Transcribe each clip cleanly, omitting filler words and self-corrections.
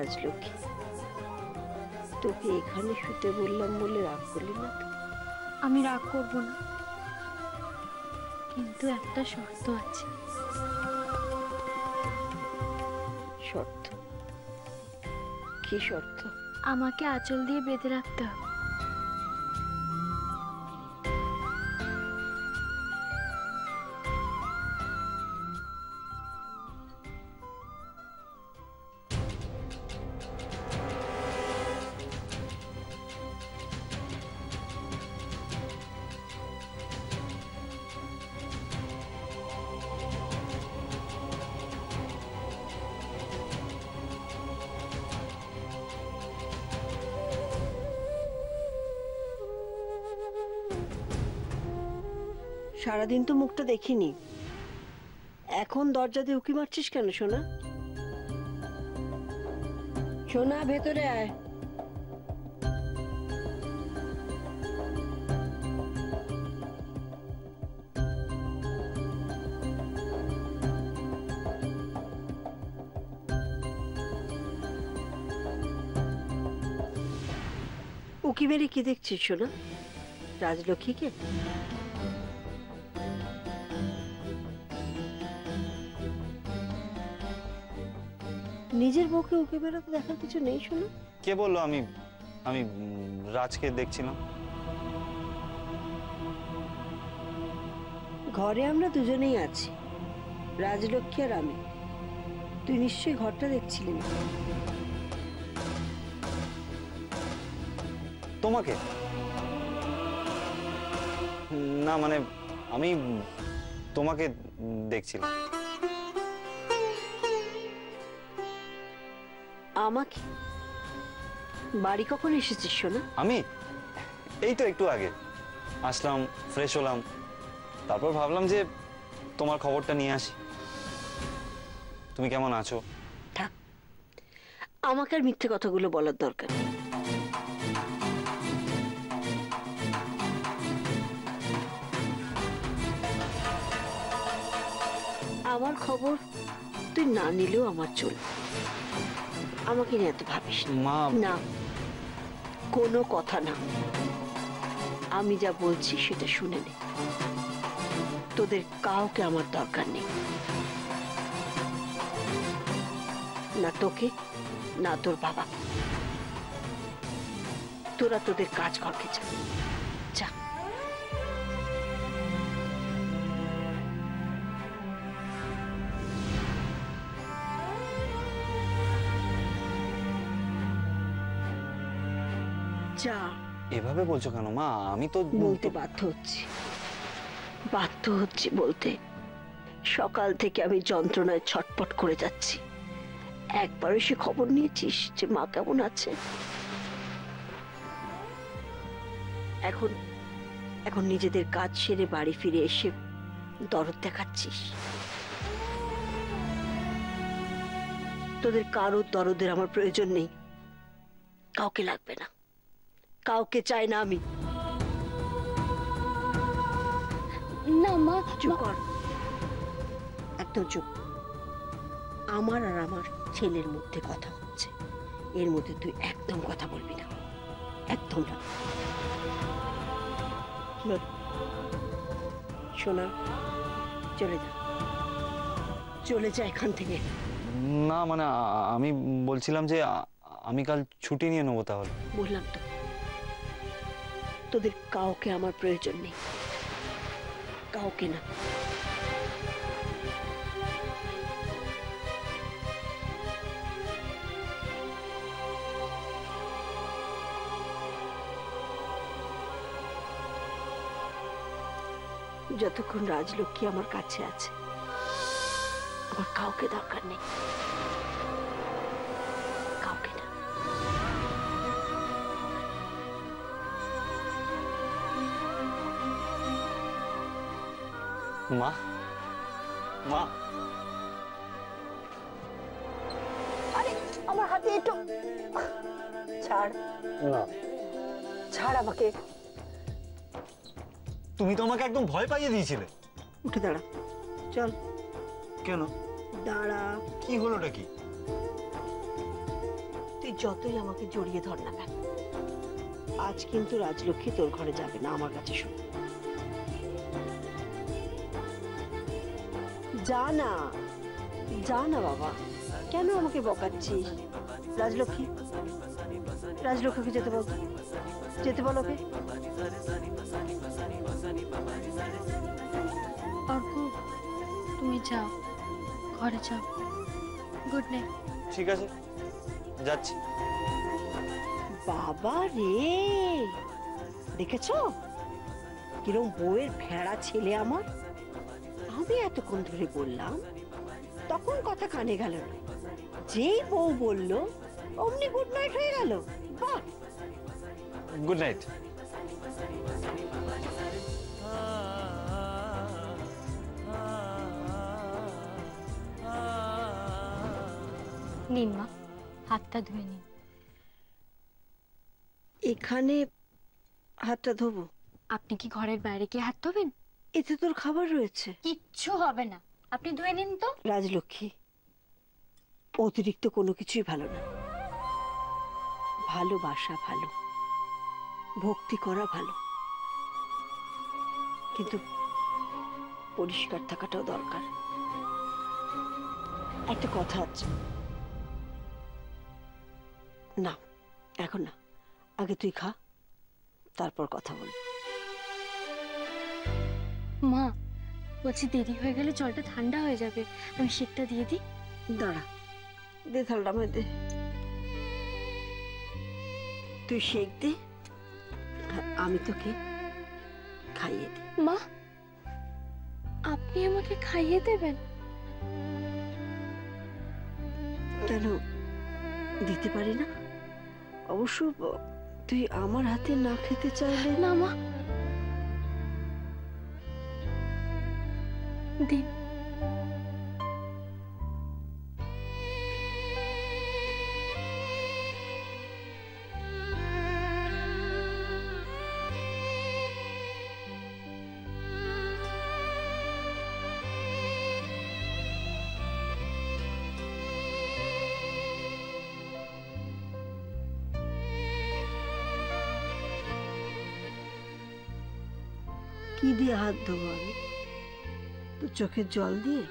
রাজলক্ষ্মী, তোকে এখানে শুতে বললাম বলে রাগ করলি না তো? আমি রাগ করব না, কিন্তু একটা শর্ত আছে। শর্ত? কি শর্ত? আমাকে আঁচল দিয়ে বেঁধে রাখতে হবে। সারাদিন তো মুখটা দেখিনি, এখন দরজা দিয়ে উকি মারছিস কেন সোনা? সোনা, ভেতরে আয়। উকি মেরে কি দেখছিস সোনা? রাজলক্ষ্মীকে? নিজের বউকে উকি বেড়াতে দেখার কিছু নেই শোনো? কে বললো আমি আমি রাজকে দেখছিলাম? ঘরে আমরা দুজনেই আছি, রাজলক্ষ্মী আর আমি। তুই নিশ্চয়ই ঘরটা দেখছিলি না। তোমাকে না, মানে আমি তোমাকে দেখছিলাম। আমাকে? বাড়ি কখন এসেছিস সোনা? আমি এই তো একটু আগে আসলাম, ফ্রেশ হলাম, তারপর ভাবলাম যে তোমার খবরটা নিয়ে আসি। তুমি কেমন আছো? থাক, আমাকে আর মিথ্যে কথাগুলো বলার দরকার নেই। আমার খবর তুই না নিলেও আমার চলবে, আমাকে নিয়ে এত ভাবিস মা। না, কোনো কথা না। আমি যা বলছি সেটা শুনে নে। তোদের কাউকে আমার দরকার নেই, না তোকে না তোর বাবা। তোরা তোদের কাজ করকে যা, যা। যা। এভাবে বলছো কেন মা? আমি তো বলতে বাধ্য হচ্ছি বলতে। সকাল থেকে আমি যন্ত্রণায় ছটপট করে যাচ্ছি। একবারও সে খবর নিয়েছিস যে মা কেমন আছে? এখন এখন নিজেদের কাজ সেরে বাড়ি ফিরে এসে দরদ দেখাচ্ছিস। তোদের কারোর দরদের আমার প্রয়োজন নেই, কাউকে লাগবে না, কাউকে চাই না আমি। না মা, চুপ কর, একদম চুপ। আমার আর আমার ছেলের মধ্যে কথা হচ্ছে, এর মধ্যে তুই একদম কথা বলবি না, একদম না। শোনা, চলে যা, চলে যা এখান থেকে। না, মানে আমি বলছিলাম যে আমি কাল ছুটি নিয়ে নেবো তাহলে। বললাম তো, তোদের কাউকে আমার প্রয়োজন নেই, কাউকে না। যতক্ষণ রাজলক্ষ্মী আমার কাছে আছে, আমার কাউকে দরকার নেই, কাউকে না। মা, মা। আরে আমার হাতে একটু ছাড়, না, ছাড় আমাকে। তুমি তো আমাকে একদম ভয় পাইয়ে দিয়েছিলে। উঠে দাঁড়া, চল। কেন? দাঁড়া। কি হলোটা কি? তুই যতই আমাকে জড়িয়ে ধর না কেন, আজ কিন্তু রাজলক্ষ্মী তোর ঘরে যাবে না, আমার কাছে শোন। যা না, যা না বাবা, কেন আমাকে বকাচ্ছিস? রাজলক্ষ্মী, রাজলক্ষ্মীকে যেতে বল, যেতে বল ওকে। অর্ক, তুমি যাও, ঘরে যাও। Good night. ঠিক আছে, যাচ্ছি। বাবা রে, দেখেছো কিরম বউয়ের ভেড়া ছেলে আমার। আমি এতক্ষণ ধরে বললাম, তখন কথা কানে গেল না, যেই বউ বললো অমনি গুড নাইট হয়ে গেল। বাহ, গুড নাইট। নিন মা, হাতটা ধুয়ে নিন। এখানে হাতটা ধোবো? আপনি কি ঘরের বাইরে গিয়ে হাত ধোবেন? এতে তোর খাবার রয়েছে। কিচ্ছু হবে না, আপনি ধুয়ে নিন তো। রাজলক্ষ্মী, অতিরিক্ত কোনো কিছুই ভালো না। ভালোবাসা ভালো, ভক্তি করা ভালো, কিন্তু পরিষ্কার থাকাটাও দরকার। একটা কথা আছে, না এখন না, আগে তুই খা, তারপর কথা বল। মা বলছি, দেরি হয়ে গেলে জলটা ঠান্ডা হয়ে যাবে, আমি সেকটা দিয়ে দিই। দাঁড়া, দে থালটা আমায় দে, তুই শেক দে, আর আমি তোকে খাইয়ে দিই। মা, আপনি আমাকে খাইয়ে দেবেন? কেন দিতে পারি না? অবশ্য তুই আমার হাতে না খেতে চাইলে। না মা, দিন। কি দিয়ে হাত ধোবো আমি? তো চোখের জল দিয়ে?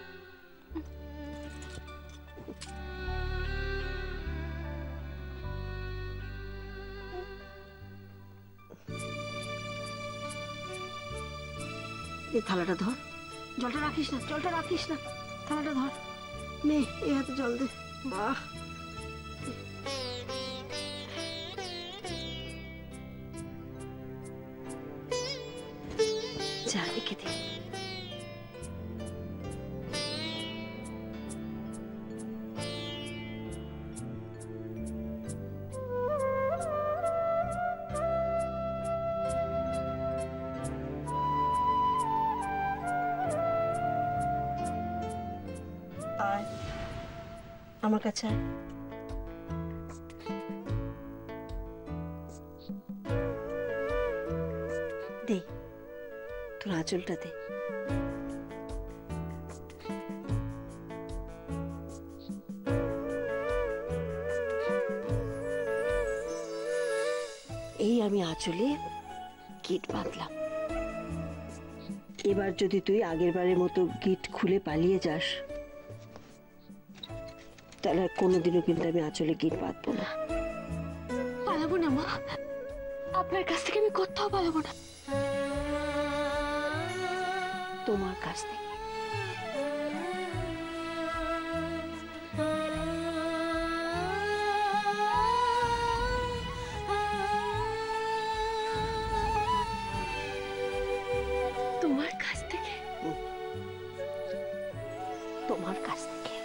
থালাটা ধর, জলটা রাখিস না, জলটা রাখিস না, থালাটা ধর, নে এই হাতে জল দে। বাহ, যা রেখে দে। আয় আমার কাছে আয়। দে তোর আঁচলটা দে। এই আমি আঁচলে গিট বাঁধলাম। এবার যদি তুই আগের বারের মতো গিট খুলে পালিয়ে যাস, তাহলে কোনোদিনও কিন্তু আমি আঁচলে গিট বাঁধবো না। পালাবো না মা, আপনার কাছ থেকে আমি কোথাও পালাবো না। তোমার কাছ থেকে। তোমার কাছ থেকে? তোমার কাছ থেকে।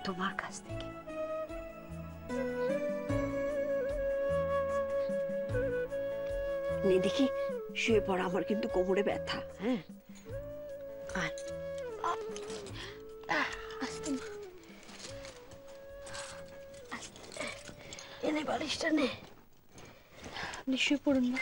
তোমার কাছ থেকে। নে দেখি, শুয়ে পড়া, আমার কিন্তু কোমরে ব্যথা। হ্যাঁ, আর আস্তে মা, এনে বালিশটা নে। আপনি শুয়ে পড়ুন মা।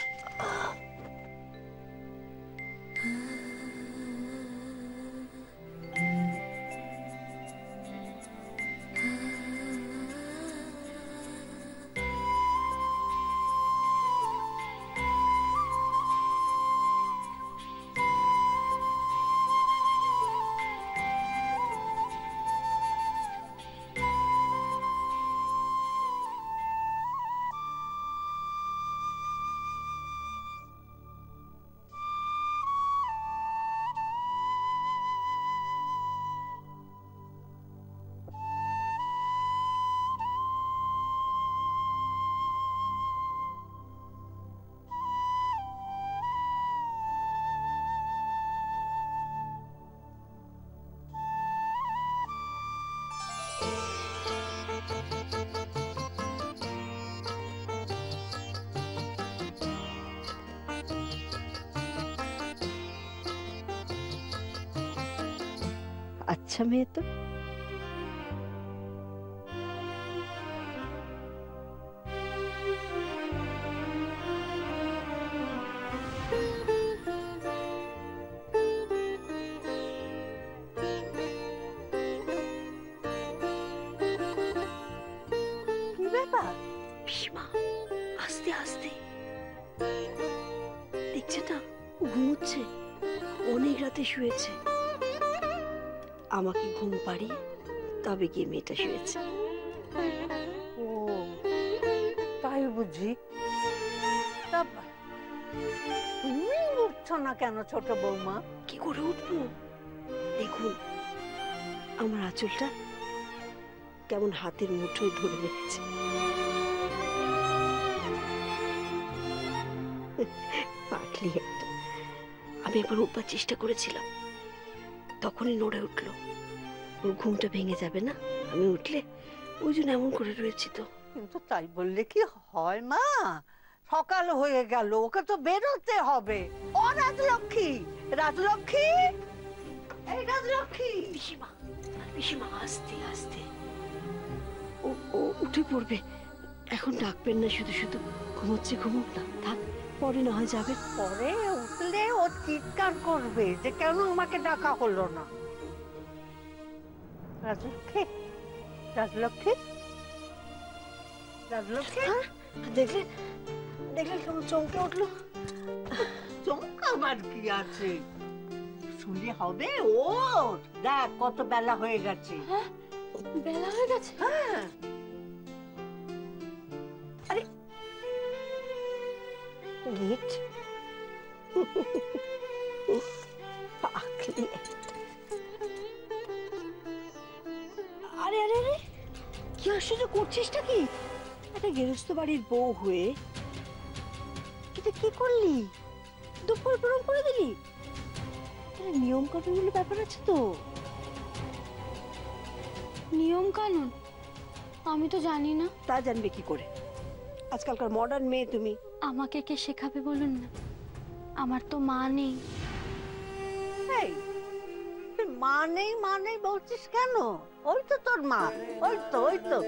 আচ্ছা মেয়ে তো। কি ব্যাপার? পিসিমা, আস্তে আস্তে। দেখছে না, ঘুমোচ্ছে। অনেক রাতে শুয়েছে। আমাকে ঘুম পাড়িয়ে তবে গিয়ে মেয়েটা শুয়েছে। ও তাই বুঝি? তা তুমি উঠছো না কেন ছোট বৌমা? কি করে উঠবো? দেখুন আমার আঁচলটা কেমন হাতের মুঠোয় ধরে রেখেছে। পাগলি একটা। আমি একবার উঠবার চেষ্টা করেছিলাম, তখনই নড়ে উঠলো। ওর ঘুমটা ভেঙে যাবে না আমি উঠলে, ওই জন্য এমন করে রয়েছি। তো কিন্তু তাই বললে কি হয় মা? সকাল হয়ে গেল, ওকে তো বেরোতে হবে। ও রাজলক্ষ্মী, রাজলক্ষ্মী, এই রাজলক্ষ্মী। পিসিমা, পিসিমা আস্তে আস্তে। ও ও উঠে পড়বে, এখন ডাকবেন না। শুধু শুধু ঘুমোচ্ছে, ঘুমোক না, থাক, পরে না হয় যাবে। পরে উঠলে ও চিৎকার করবে যে কেন আমাকে ডাকা হলো না। রাজলক্ষ্মী, রাজলক্ষ্মী, রাজলক্ষ্মী। দেখলেন, দেখলেন কেমন চমকে উঠলো। চমকাবার কি আছে? শুনলে হবে। ও দেখ কত বেলা হয়ে গেছে। বেলা হয়ে গেছে। হ্যাঁ, গিট পাগলি। আরে আরে আরে, কি আশ্চর্য করছিসটা কি? একটা গেরস্ত বাড়ির বউ হয়ে এটা কি করলি? দুপুর গরম করে দিলি? নিয়ম কানুন ব্যাপার আছে তো। নিয়ম কানুন আমি তো জানি না। তা জানবে কি করে? আজকালকার মডার্ন মেয়ে তুমি। আমাকে কে শেখাবে বলুন না? আমার তো মা নেই। এই তুই মা নেই মা নেই বলছিস কেন? ওই তো তোর মা, ওই তো ওই তো।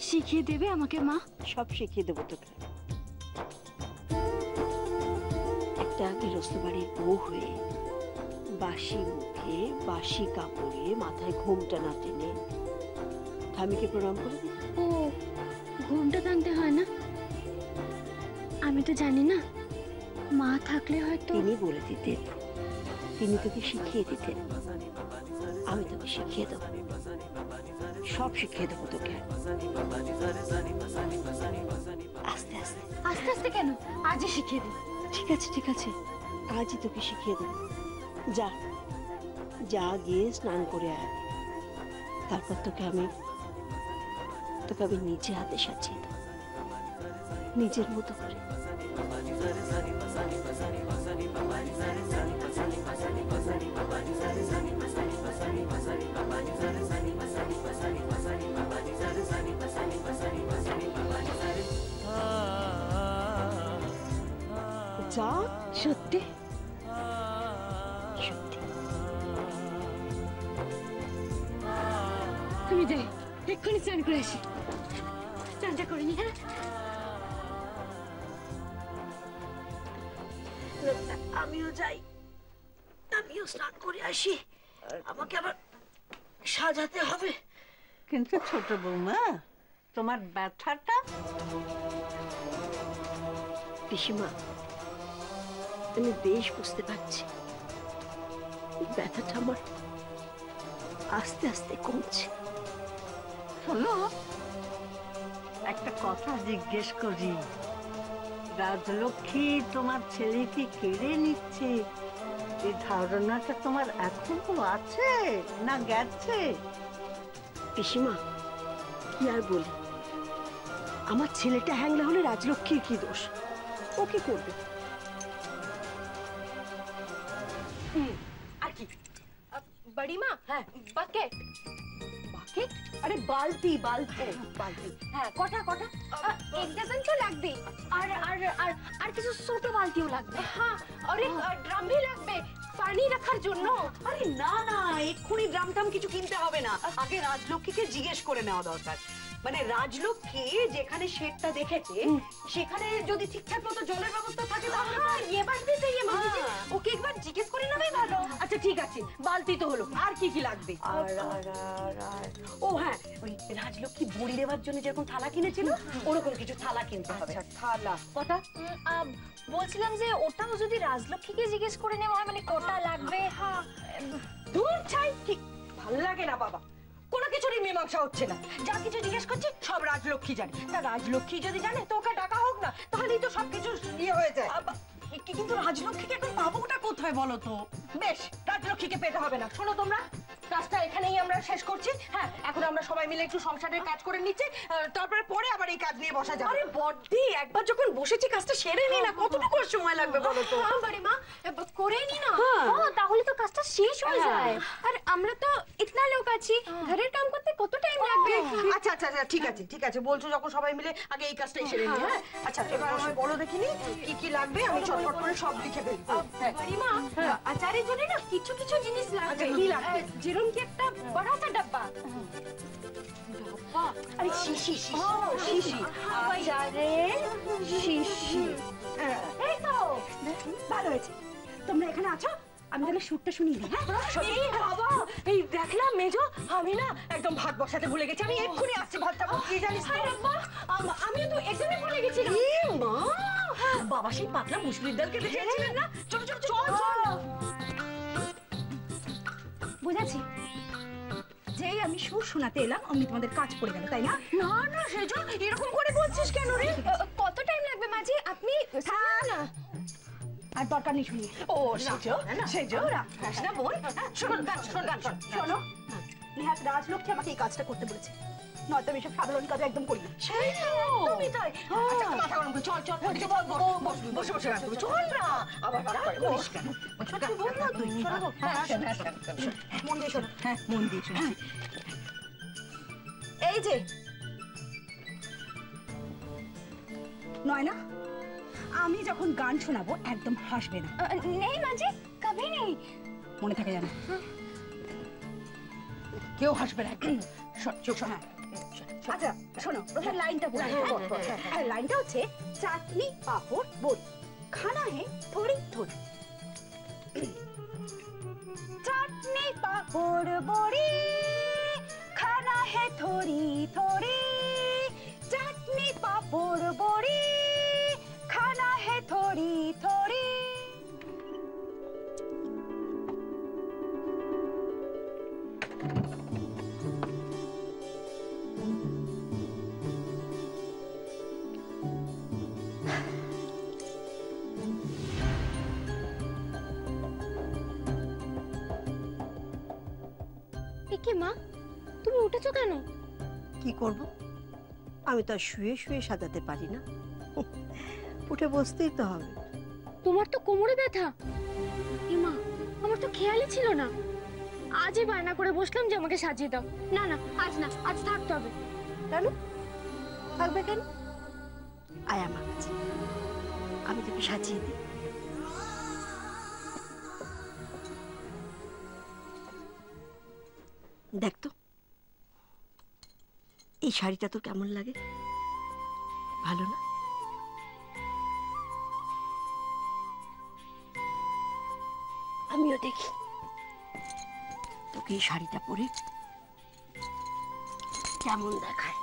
শিখিয়ে দেবে আমাকে মা? সব শিখিয়ে দেবো তোকে। একটা গৃহস্থ বাড়ির বউ হয়ে বাসি মুখে বাসি কাপড়ে মাথায় ঘোমটা না টেনে স্বামীকে প্রণাম করে দিই। ও, ঘুমটা টানতে হয় না? আমি তো জানি না। মা থাকলে হয়তো। তিনি বলে দিতেন, তিনি তোকে শিখিয়ে দিতেন। আমি তোকে শিখিয়ে দেবো, সব শিখিয়ে দেবো তোকে। আস্তে আস্তে। আস্তে আস্তে কেন? আজই শিখিয়ে দিন। ঠিক আছে ঠিক আছে, আজই তোকে শিখিয়ে দেবো। যা যা গিয়ে স্নান করে আয়, তারপর তোকে আমি নিজে হাতে সাজিয়ে দেবো, নিজের মতো করে। যা, সত্যি? সত্যি। আমি যাই, এক্ষুনি স্নান করে আসি। স্নানটা করে নি। হ্যাঁ আমিও যাই, আমিও স্নান করে আসি, আমাকে আবার সাজাতে হবে। কিন্তু ছোট বৌমা, তোমার ব্যথাটা? পিসিমা, আমি বেশ বুঝতে পারছি এই ব্যথাটা আমার আস্তে আস্তে কমছে। শোনো, একটা কথা জিজ্ঞেস করি, রাজলক্ষ্মী তোমার ছেলেকে কেড়ে নিচ্ছে, এই ধারণাটা তোমার এখনো আছে না গেছে? পিসিমা, কি আর বলি, আমার ছেলেটা হ্যাংলা হলে রাজলক্ষ্মীর কি দোষ? ও কি করবে? আর কি বড়ি মা? হ্যাঁ, বাকেট। বাকেট? আরে বালতি, বালতি, বালতি। হ্যাঁ, কটা কটা? এক ডজন তো লাগবে, আর আর আর আর কিছু ছোট বালতিও লাগবে। হ্যাঁ, আরে ড্রাম ভি লাগবে পানি রাখার জন্য। আরে না না, এক্ষুনি ড্রাম টাম কিছু কিনতে হবে না, আগে রাজলক্ষ্মীকে জিজ্ঞেস করে নেওয়া দরকার। মানে রাজলক্ষ্মী যেখানে শেডটা দেখেছে সেখানে যদি ঠিকঠাক মতো জলের ব্যবস্থা থাকে তাহলে তো- হ্যাঁ, ये बात भी सही है मम्मी जी। হ্যাঁ। ওকে একবার জিজ্ঞেস করে নেওয়াই ভালো। আচ্ছা ঠিক আছে, বালতি তো হলো, আর কি কি লাগবে? আর আর আর আর ও হ্যাঁ, ওই রাজলক্ষ্মী বড়ি দেওয়ার জন্য যেরকম থালা কিনেছিল ওরকম কিছু থালা কিনতে হবে। আচ্ছা, থালা কটা? বলছিলাম যে ওটাও যদি রাজলক্ষ্মীকে জিজ্ঞেস করে নেওয়া হয়, মানে কটা লাগবে। হ্যাঁ দূর ছাই, ঠিক ভালো লাগে না বাবা, কোনো কিছুরই মীমাংসা হচ্ছে না। যা কিছু জিজ্ঞেস করছি সব রাজলক্ষ্মী জানে। তা রাজলক্ষ্মী যদি জানে তো ওকে ডাকা হোক না, তাহলেই তো সবকিছু ইয়ে হয়ে যায়। কিন্তু রাজলক্ষ্মীকে এখন পাবো ওটা কোথায় বলো তো? বেশ, রাজলক্ষ্মীকে পেতে হবে না। শোনো তোমরা, কাজটা এখানেই আমরা শেষ করছি। হ্যাঁ, এখন আমরা সবাই মিলে একটু সংসারের কাজ করে নিচ্ছি, তারপরে পরে আবার এই কাজ নিয়ে বসা যাবে। আরে বড়দি, একবার যখন বসেছি কাজটা সেরে নি না, কতটুকু আর সময় লাগবে বলো তো? হ্যাঁ বড়ি মা, করে নি না। হ্যাঁ। হ্যাঁ, তাহলে তো কাজটা শেষ হয়ে হ্যাঁ। যায়। আর আমরা তো ইতনা লোক আছি, ঘরের কাম করতে কত টাইম লাগবে? আচ্ছা আচ্ছা আচ্ছা, ঠিক আছে ঠিক আছে, বলছো যখন সবাই মিলে আগে এই কাজটাই সেরে নি। হ্যাঁ, আচ্ছা এবার আমার বড় দেখিনি কি কি লাগবে, আমি চটপট করে সব লিখে ফেলি। হ্যাঁ। বড়ি মা, আচারের জন্য না কিছু কিছু জিনিস লাগবে। আচ্ছা, কি লাগবে? যেরকম কি একটা বড় সা ডাব্বা। আরে শিশি, শিশি, আচারের শিশি। এই তো ভালো হয়েছে, তোমরা এখানে আছো, আমি তাহলে সুরটা শুনিয়ে দিই। হ্যাঁ, এই বাবা, এই দেখ না মেজো, আমি না একদম ভাত বসাতে ভুলে গেছি, আমি এক্ষুনি আসছি ভাতটা বসিয়ে জানিস তো? আরে বাহ, আমিও তো এক্সামে পড়ে গেছিলাম। এ মা, বাবা সেই পাতলা মুসুরির ডাল খেতে চেয়েছিলেন না? চলো চলো চলো। বুঝেছি, যেই আমি সুর শোনাতে এলাম অমনি তোমাদের কাজ পড়ে গেল, তাই না? না না সেজো, এরকম করে বলছিস কেন রে? কত টাইম লাগবে মাঝি? আপনি না, আর দরকার নেই শুনি। ও সেজো, সেজো রাখাস না বোন। শোন গান, শোন গান, শোন। শোনো, নেহাত রাজলক্ষ্মী আমাকে এই কাজটা করতে বলেছে, নয়তো আমি সব সাধারণ কাজ একদম করি না। সেই তো, তুমি তাই। আচ্ছা মাথা গরম করে চল চল, ওদিকে বল বল, বসে বসে রাখতে হবে। চল না, আবার রাগ করিস কেন? ছোট বোন না তুই, ছোট বোন। হ্যাঁ, শোন, শোন, মন দিয়ে শোনো। হ্যাঁ, মন দিয়ে শুনছি। এই যে নয়না, আমি যখন গান শোনাবো একদম হাসবে না, নেই মাঝি, কবে নেই। মনে থাকে জানো? কেউ হাসবে না একদম। শোন, শোন, হ্যাঁ। আচ্ছা শোনো, প্রথম লাইনটা বলি। হ্যাঁ, লাইনটা হচ্ছে চাটনি পাঁপড় বড়ি খানা হে থোড়ি থোড়ি। চাটনি পাঁপড় বড়ি খানা হে থোড়ি থোড়ি, চাটনি পাঁপড় বড়ি খানা হে থোড়ি থোড়ি। একে মা, তুমি উঠেছো কেন? কি করব? আমি তো আর শুয়ে শুয়ে সাজাতে পারি না, উঠে বসতেই তো হবে। তোমার তো কোমরে ব্যথা। মা, আমার তো খেয়ালই ছিল না। আজই বায়না করে বসলাম যে আমাকে সাজিয়ে দাও। না না, আজ না, আজ থাকতে হবে। কেন থাকবে কেন? আয় আমার কাছে, আমি তোকে সাজিয়ে দিই। দেখ তো, এই শাড়িটা তোর কেমন লাগে? ভালো না? আমিও দেখি তোকে এই শাড়িটা পরে কেমন দেখায়।